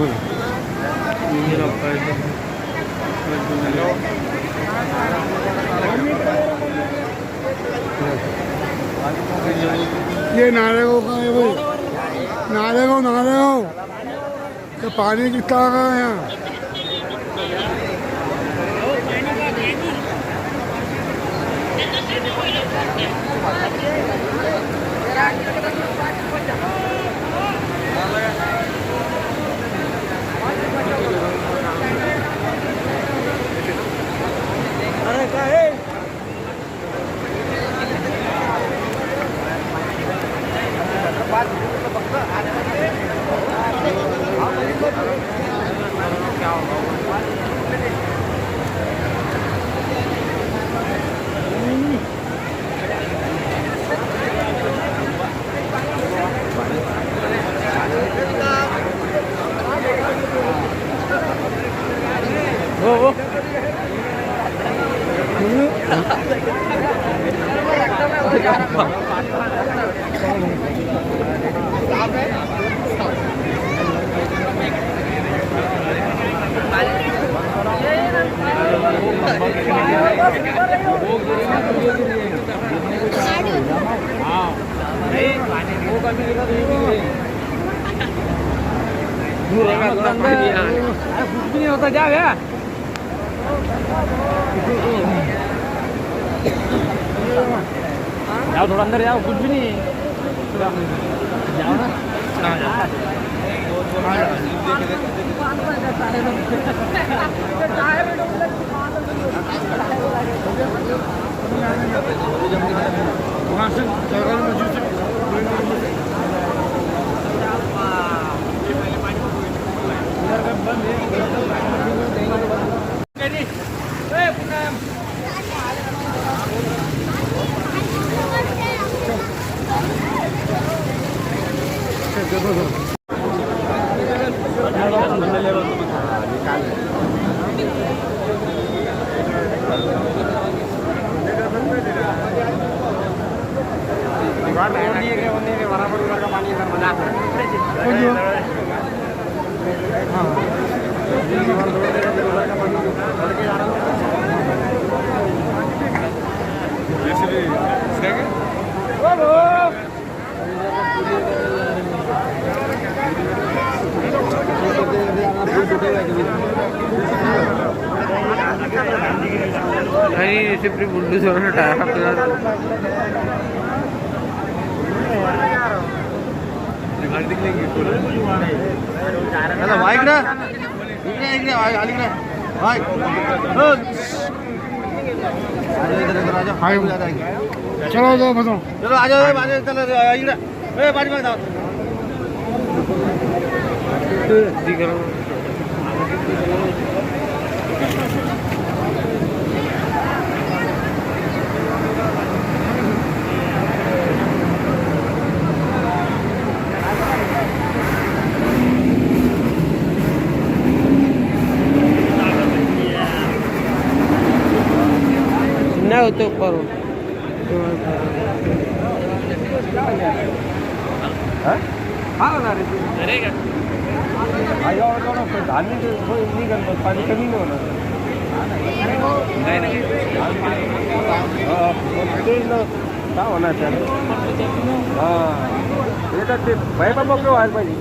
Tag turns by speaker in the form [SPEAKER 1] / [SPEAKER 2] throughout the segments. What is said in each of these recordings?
[SPEAKER 1] ये नारेगांव का है भाई, नारेगांव तो पानी कितना आ गया है यहाँ।
[SPEAKER 2] कुछ भी नहीं होता, जा गया जाओ थोड़ा अंदर जाओ, कुछ भी नहीं जाओ ना।
[SPEAKER 1] वहाँ से
[SPEAKER 2] सिर्फ बुल्लू सोना टायर
[SPEAKER 1] चलो जाओ बताओ,
[SPEAKER 3] चलो आ जाओ, चलो बाड़ी में जाओ।
[SPEAKER 2] ना होते ऊपर
[SPEAKER 3] पाणी कमी नाही होणार, काय होणार त्याला? हां ते बायपा मोकळं व्हायला पाहिजे.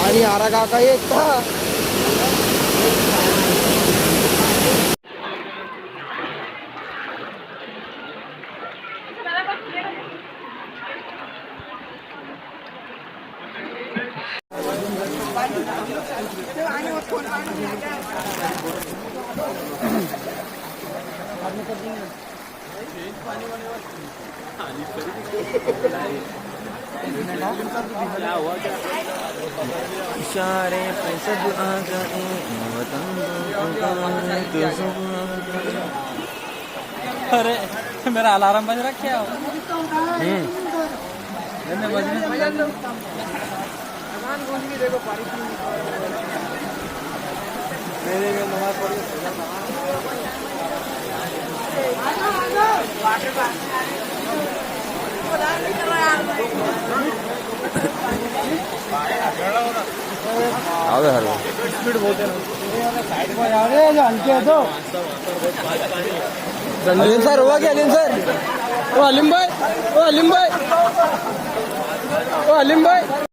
[SPEAKER 2] आणि आरा काका एक इशारे पे सब आ गए अरे मेरा अलार्म बज रखा है स्पीड बहुत अलीम सर हुआ क्या अलीम सर ओ अलीम भाई ओ अलीम भाई ओ अलीम भाई